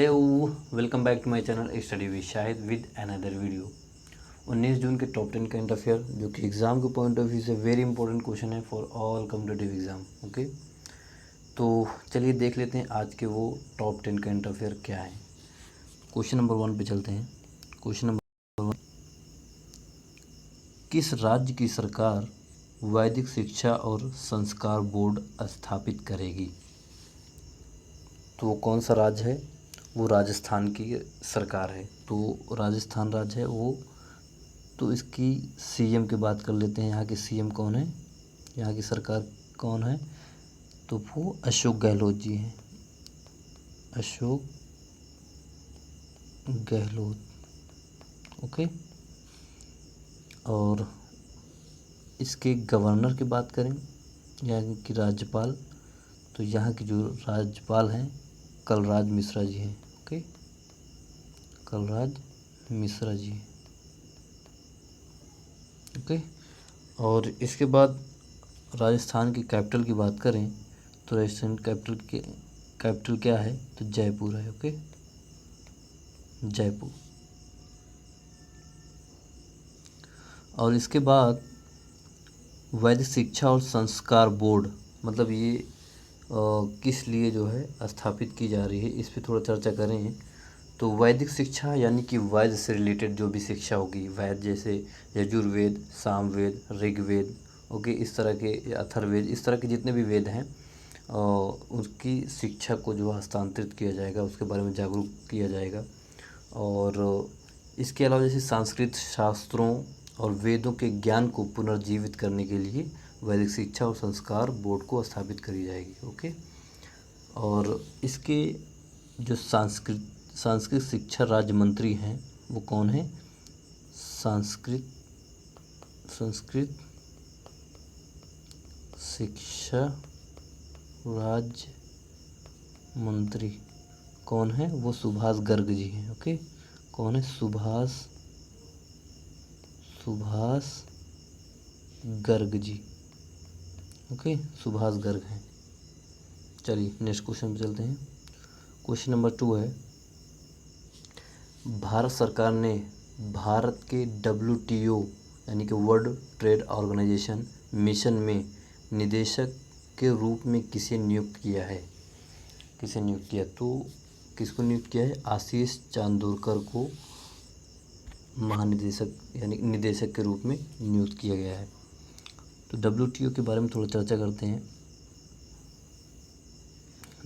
Hello, welcome back to my channel study with Shahid with another video. 19 June के top 10 current affair जो कि exam के point of view से very important question है for all competitive exam. Okay, तो चलिए देख लेते हैं आज के वो टॉप 10 करंट अफेयर क्या है। क्वेश्चन नंबर 1 पे चलते हैं। क्वेश्चन नंबर 1, किस राज्य की सरकार वैदिक शिक्षा और संस्कार बोर्ड स्थापित करेगी? तो वो कौन सा राज्य है? वो राजस्थान की सरकार है। तो राजस्थान राज्य है वो। तो इसकी सीएम की बात कर लेते हैं। यहाँ के सीएम कौन है, यहाँ की सरकार कौन है? तो वो अशोक गहलोत जी हैं, अशोक गहलोत। ओके, और इसके गवर्नर की बात करें, यहाँ की राज्यपाल, तो यहाँ की जो राज्यपाल हैं कलराज मिश्रा जी हैं। ओके, कलराज मिश्रा जी। ओके, और इसके बाद राजस्थान की कैपिटल की बात करें तो राजस्थान कैपिटल क्या है? तो जयपुर है। ओके, जयपुर। और इसके बाद वैदिक शिक्षा और संस्कार बोर्ड, मतलब ये किस लिए जो है स्थापित की जा रही है, इस पे थोड़ा चर्चा करें। तो वैदिक शिक्षा यानी कि वैद से रिलेटेड जो भी शिक्षा होगी, वैद जैसे यजुर्वेद, सामवेद, ऋग्वेद, ओके, इस तरह के अथर्ववेद, इस तरह के जितने भी वेद हैं उसकी शिक्षा को जो हस्तांतरित किया जाएगा, उसके बारे में जागरूक किया जाएगा। और इसके अलावा जैसे संस्कृत शास्त्रों और वेदों के ज्ञान को पुनर्जीवित करने के लिए वैदिक शिक्षा और संस्कार बोर्ड को स्थापित करी जाएगी। ओके, और इसके जो संस्कृत शिक्षा राज्य मंत्री हैं वो कौन है? संस्कृत शिक्षा राज्य मंत्री कौन है? वो सुभाष गर्ग जी हैं। ओके, कौन है? सुभाष गर्ग जी। ओके, सुभाष गर्ग हैं। चलिए नेक्स्ट क्वेश्चन पे चलते हैं। क्वेश्चन नंबर 2 है, भारत सरकार ने भारत के WTO यानी कि वर्ल्ड ट्रेड ऑर्गेनाइजेशन मिशन में निदेशक के रूप में किसे नियुक्त किया है? किसे नियुक्त किया? तो किसको नियुक्त किया है? आशीष चांदोरकर को महानिदेशक यानी निदेशक के रूप में नियुक्त किया गया है। तो WTO के बारे में थोड़ा चर्चा करते हैं।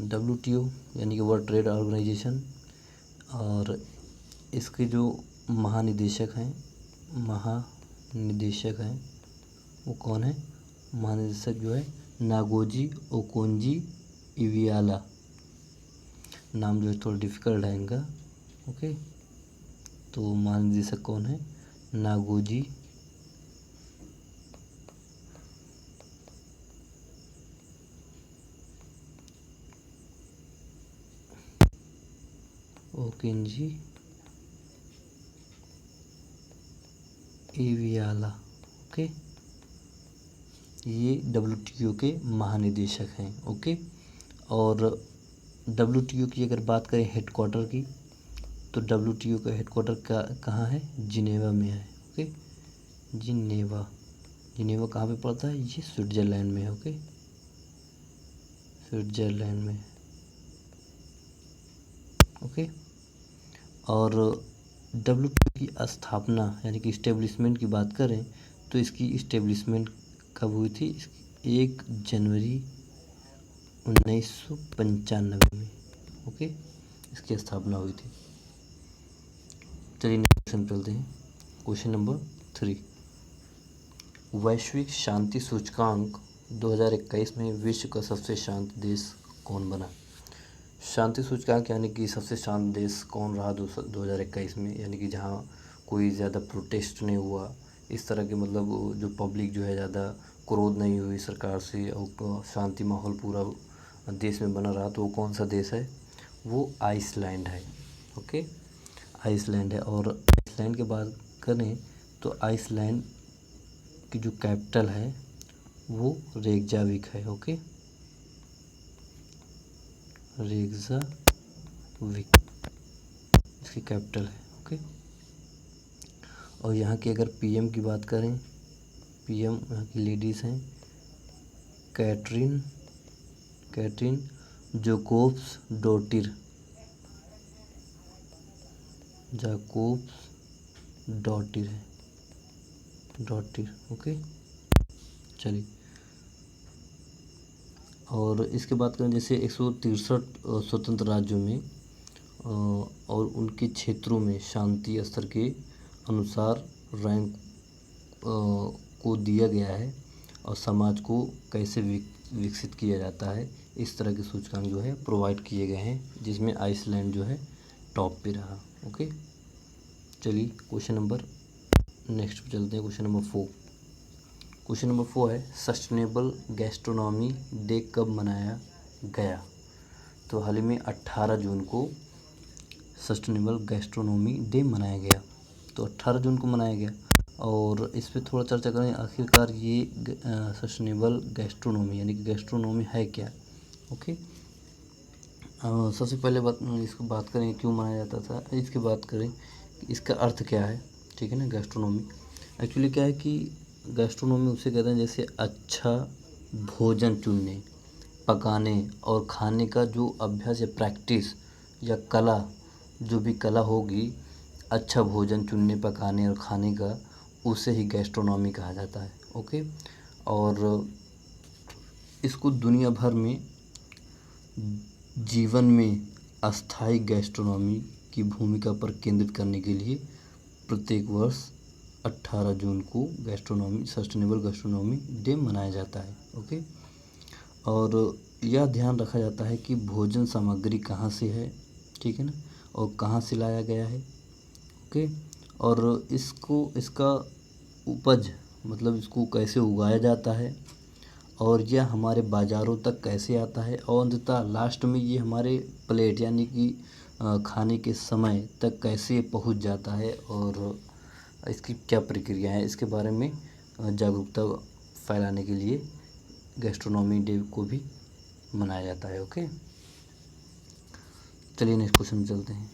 WTO यानी कि वर्ल्ड ट्रेड ऑर्गेनाइजेशन, और इसके जो महानिदेशक हैं वो कौन है? महानिदेशक जो है नागोजी ओकोंजी इवियाला। नाम जो है थोड़ा डिफ़िकल्ट है इनका। ओके, तो महानिदेशक कौन है? Ngozi Okonjo Iweala. ओके, ये WTO के महानिदेशक हैं। ओके, और WTO की अगर बात करें हेडक्वार्टर की, तो WTO का हेडक्वार्टर कहाँ है? जिनेवा में है। ओके, जिनेवा कहाँ पे पड़ता है? ये स्विट्ज़रलैंड में है। ओके, स्विट्ज़रलैंड में। ओके, और WTO की स्थापना यानी कि इस्टेब्लिशमेंट की बात करें तो इसकी इस्टेब्लिशमेंट कब हुई थी? 1 जनवरी 1995 में। ओके, इसकी स्थापना हुई थी। चलिए नेक्स्ट क्वेश्चन चलते हैं। क्वेश्चन नंबर 3, वैश्विक शांति सूचकांक 2021 में विश्व का सबसे शांत देश कौन बना? शांति सूचकांक यानी कि सबसे शांत देश कौन रहा 2021 में, यानी कि जहाँ कोई ज़्यादा प्रोटेस्ट नहीं हुआ, इस तरह के, मतलब जो पब्लिक जो है ज़्यादा क्रोध नहीं हुई सरकार से, और शांति माहौल पूरा देश में बना रहा, तो वो कौन सा देश है? वो आइसलैंड है। ओके, आइसलैंड है। और आइसलैंड की बात करें तो आइसलैंड की जो कैपिटल है वो रेकजाविक है। Okay, Reykjavik. कैपिटल है। ओके, और यहाँ की अगर पीएम की बात करें, पीएम यहाँ की लेडीज़ हैं कैटरीन जोकोब्स डोटिर, डॉटिर। ओके, चलिए, और इसके बात करें जैसे 163 स्वतंत्र राज्यों में और उनके क्षेत्रों में शांति स्तर के अनुसार रैंक को दिया गया है और समाज को कैसे विकसित किया जाता है, इस तरह के सूचकांक जो है प्रोवाइड किए गए हैं, जिसमें आइसलैंड जो है टॉप पे रहा। ओके, चलिए क्वेश्चन नंबर नेक्स्ट पे चलते हैं। क्वेश्चन नंबर 4 है सस्टेनेबल गैस्ट्रोनॉमी डे कब मनाया गया? तो हाल ही में 18 जून को सस्टेनेबल गैस्ट्रोनॉमी डे मनाया गया। तो 18 जून को मनाया गया, और इस पर थोड़ा चर्चा करें आखिरकार ये सस्टेनेबल गैस्ट्रोनॉमी यानी कि गैस्ट्रोनॉमी है क्या। ओके, सबसे पहले इसको बात करें क्यों मनाया जाता था, इसकी बात करें कि इसका अर्थ क्या है। ठीक है ना, गैस्ट्रोनॉमी एक्चुअली क्या है कि गैस्ट्रोनॉमी उसे कहते हैं जैसे अच्छा भोजन चुनने, पकाने और खाने का जो अभ्यास या प्रैक्टिस या कला, जो भी कला होगी अच्छा भोजन चुनने, पकाने और खाने का, उसे ही गैस्ट्रोनॉमी कहा जाता है। ओके, और इसको दुनिया भर में जीवन में अस्थायी गैस्ट्रोनॉमी की भूमिका पर केंद्रित करने के लिए प्रत्येक वर्ष 18 जून को सस्टेनेबल गैस्ट्रोनॉमी डे मनाया जाता है। ओके, और यह ध्यान रखा जाता है कि भोजन सामग्री कहाँ से है, ठीक है ना, और कहाँ से लाया गया है। ओके, और इसका उपज मतलब इसको कैसे उगाया जाता है, और यह हमारे बाज़ारों तक कैसे आता है, और अंततः लास्ट में ये हमारे प्लेट यानी कि खाने के समय तक कैसे पहुंच जाता है, और इसकी क्या प्रक्रिया है, इसके बारे में जागरूकता फैलाने के लिए गैस्ट्रोनॉमी डे को भी मनाया जाता है। ओके, चलिए नेक्स्ट क्वेश्चन में चलते हैं।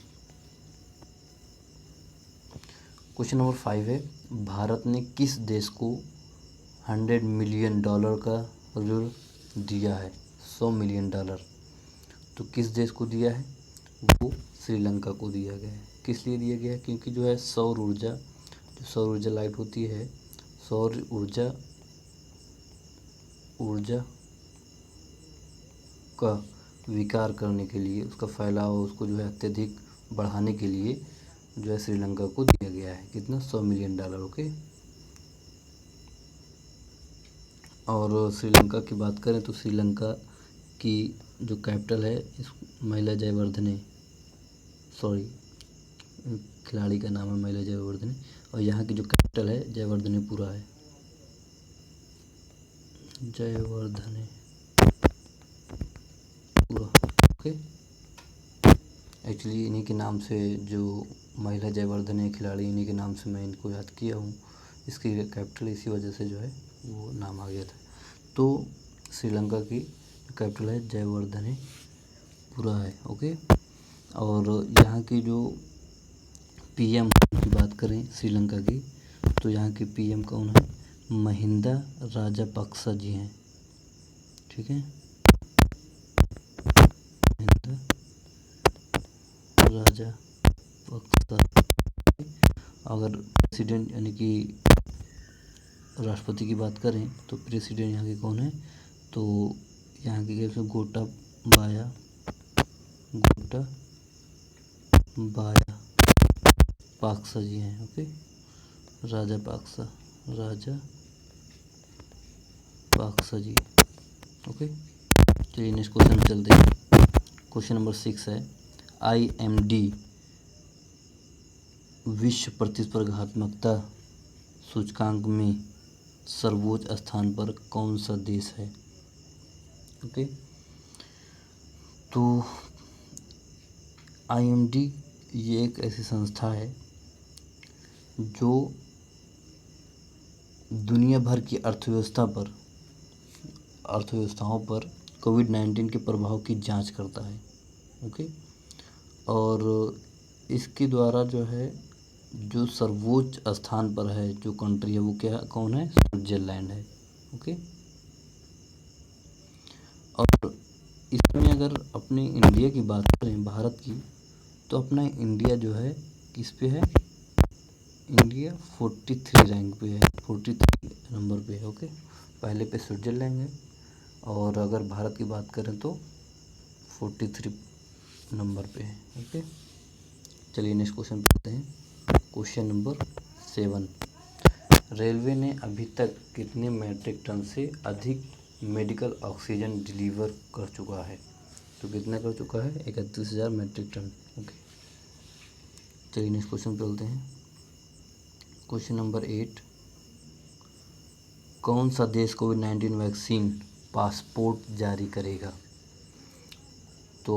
क्वेश्चन नंबर 5 है भारत ने किस देश को $100 मिलियन का ऋण दिया है? $100 मिलियन। तो किस देश को दिया है? वो श्रीलंका को दिया गया है। किस लिए दिया गया है? क्योंकि जो है सौर ऊर्जा लाइट होती है, सौर ऊर्जा का विकार करने के लिए, उसका फैलाव, उसको जो है अत्यधिक बढ़ाने के लिए जो है श्रीलंका को दिया गया है। कितना? $100 मिलियन। ओके, और श्रीलंका की बात करें तो श्रीलंका की जो कैपिटल है, इस महिला जयवर्धने, खिलाड़ी का नाम है महिला जयवर्धने, और यहाँ की जो कैपिटल है जयवर्धनेपुरा है, जयवर्धनेपुरा। ओके, एक्चुअली इन्हीं के नाम से जो महिला जयवर्धने खिलाड़ी, इन्हीं के नाम से मैं इनको याद किया हूँ, इसकी कैपिटल इसी वजह से जो है वो नाम आ गया था। तो श्रीलंका की कैपिटल है जयवर्धनेपुरा है। ओके, और यहाँ की जो पीएम की बात करें श्रीलंका की, तो यहाँ की पीएम कौन है? महिंदा राजापक्सा जी हैं। ठीक है, महिंदा राजापक्सा। अगर प्रेसिडेंट यानी कि राष्ट्रपति की बात करें तो प्रेसिडेंट यहाँ के कौन है? तो यहाँ के कैसे गोटाबाया पाक्सा जी हैं। ओके, राजापक्सा जी। ओके, चलिए नेक्स्ट क्वेश्चन में चलते हैं। क्वेश्चन नंबर 6 है IMD विश्व प्रतिस्पर्धात्मकता सूचकांक में सर्वोच्च स्थान पर कौन सा देश है? ओके, तो IMD ये एक ऐसी संस्था है जो दुनिया भर की अर्थव्यवस्थाओं पर कोविड-19 के प्रभाव की जांच करता है। ओके, और इसके द्वारा जो है जो सर्वोच्च स्थान पर है जो कंट्री है वो क्या कौन है, स्विट्जरलैंड है। ओके। और इसमें अगर अपने इंडिया की बात करें, भारत की, तो अपना इंडिया जो है किस पे है, इंडिया 43 रैंक पे है, 43 नंबर पे है। ओके। पहले पे स्विट्जरलैंड है और अगर भारत की बात करें तो 43 नंबर पे है। ओके। चलिए नेक्स्ट क्वेश्चन पढ़ते हैं। क्वेश्चन नंबर 7, रेलवे ने अभी तक कितने मीट्रिक टन से अधिक मेडिकल ऑक्सीजन डिलीवर कर चुका है? तो कितना कर चुका है, 31,000 मीट्रिक टन। ओके। चलिए नेक्स्ट क्वेश्चन पे चलते हैं। क्वेश्चन नंबर 8, कौन सा देश कोविड-19 वैक्सीन पासपोर्ट जारी करेगा? तो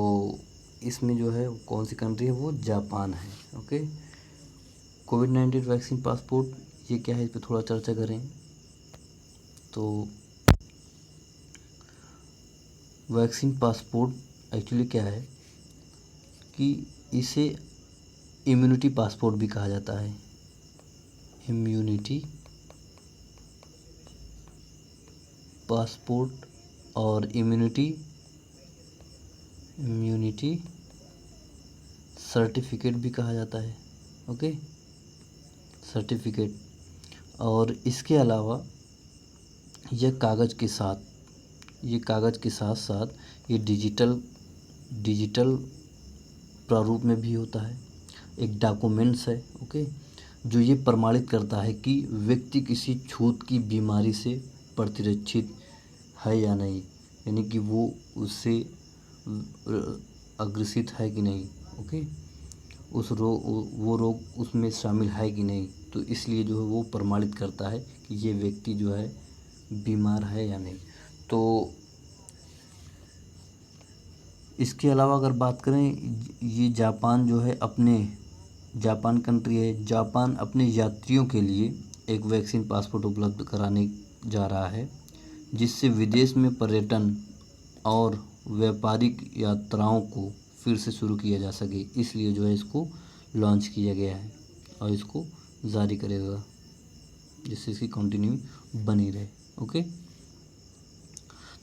इसमें जो है कौन सी कंट्री है, वो जापान है। ओके। कोविड-19 वैक्सीन पासपोर्ट ये क्या है, इस पर थोड़ा चर्चा करें। तो वैक्सीन पासपोर्ट एक्चुअली क्या है कि इसे इम्यूनिटी पासपोर्ट भी कहा जाता है। इम्यूनिटी पासपोर्ट और इम्यूनिटी सर्टिफिकेट भी कहा जाता है। Okay, certificate. और इसके अलावा यह कागज़ के साथ साथ ये डिजिटल प्रारूप में भी होता है, एक डॉक्यूमेंट्स है। ओके, जो ये प्रमाणित करता है कि व्यक्ति किसी छूत की बीमारी से प्रतिरक्षित है या नहीं, यानी कि वो उससे अग्रसित है कि नहीं। ओके, वो रोग उसमें शामिल है कि नहीं, तो इसलिए जो है वो प्रमाणित करता है कि ये व्यक्ति जो है बीमार है या नहीं। तो इसके अलावा अगर बात करें, ये जापान जो है जापान कंट्री है, जापान अपने यात्रियों के लिए एक वैक्सीन पासपोर्ट उपलब्ध कराने जा रहा है, जिससे विदेश में पर्यटन और व्यापारिक यात्राओं को फिर से शुरू किया जा सके। इसलिए जो है इसको लॉन्च किया गया है और इसको जारी करेगा, जिससे इसकी कंटिन्यू बनी रहे। ओके,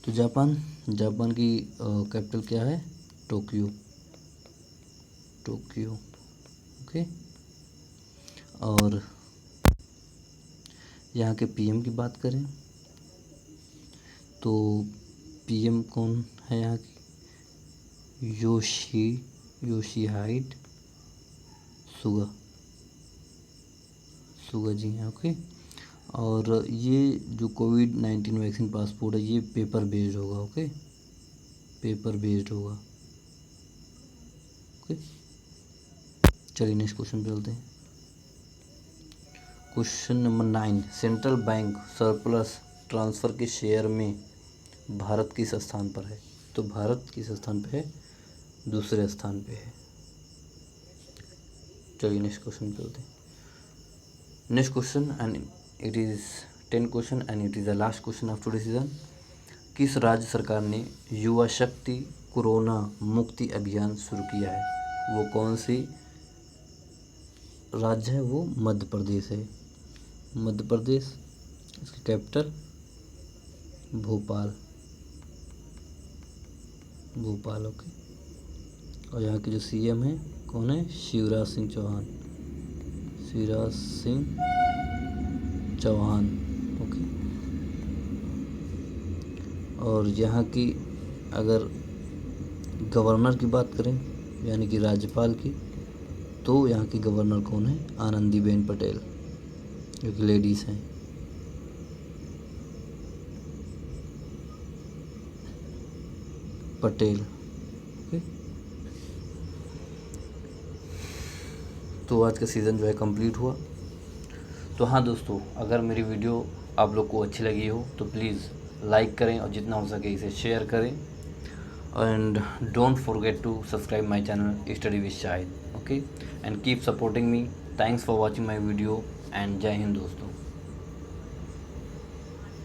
तो जापान की कैपिटल क्या है, टोक्यो। ओके, और यहाँ के पीएम की बात करें तो पीएम कौन है यहाँ की, योशीहाइड सुगा जी हैं। ओके, और ये जो कोविड-19 वैक्सीन पासपोर्ट है ये पेपर बेस्ड होगा। ओके, पेपर बेस्ड होगा। ओके, चलिए नेक्स्ट क्वेश्चन पे चलते हैं। Question number 9, central bank surplus transfer के शेयर में भारत किस स्थान पर है? तो भारत किस स्थान पे है, दूसरे स्थान पे है। चलिए नेक्स्ट क्वेश्चन पे चलते हैं। Next question and it is 10 question and it is the last question of today season. किस राज्य सरकार ने युवा शक्ति कोरोना मुक्ति अभियान शुरू किया है? वो कौन सी राज्य है? वो मध्य प्रदेश है। मध्य प्रदेश, इसकी कैपिटल भोपाल। ओके, और यहाँ के जो सीएम हैं कौन है, शिवराज सिंह चौहान। ओके, और यहाँ की अगर गवर्नर की बात करें, यानी कि राज्यपाल की, तो यहाँ की गवर्नर कौन है, आनंदीबेन पटेल, जो कि लेडीज़ हैं। पटेल। ओके, तो आज का सीज़न जो है कंप्लीट हुआ। तो हाँ दोस्तों, अगर मेरी वीडियो आप लोग को अच्छी लगी हो तो प्लीज़ लाइक करें और जितना हो सके इसे शेयर करें, and don't forget to subscribe my channel study with Shahid. Okay, and keep supporting me. Thanks for watching my video एंड जय हिंद दोस्तों।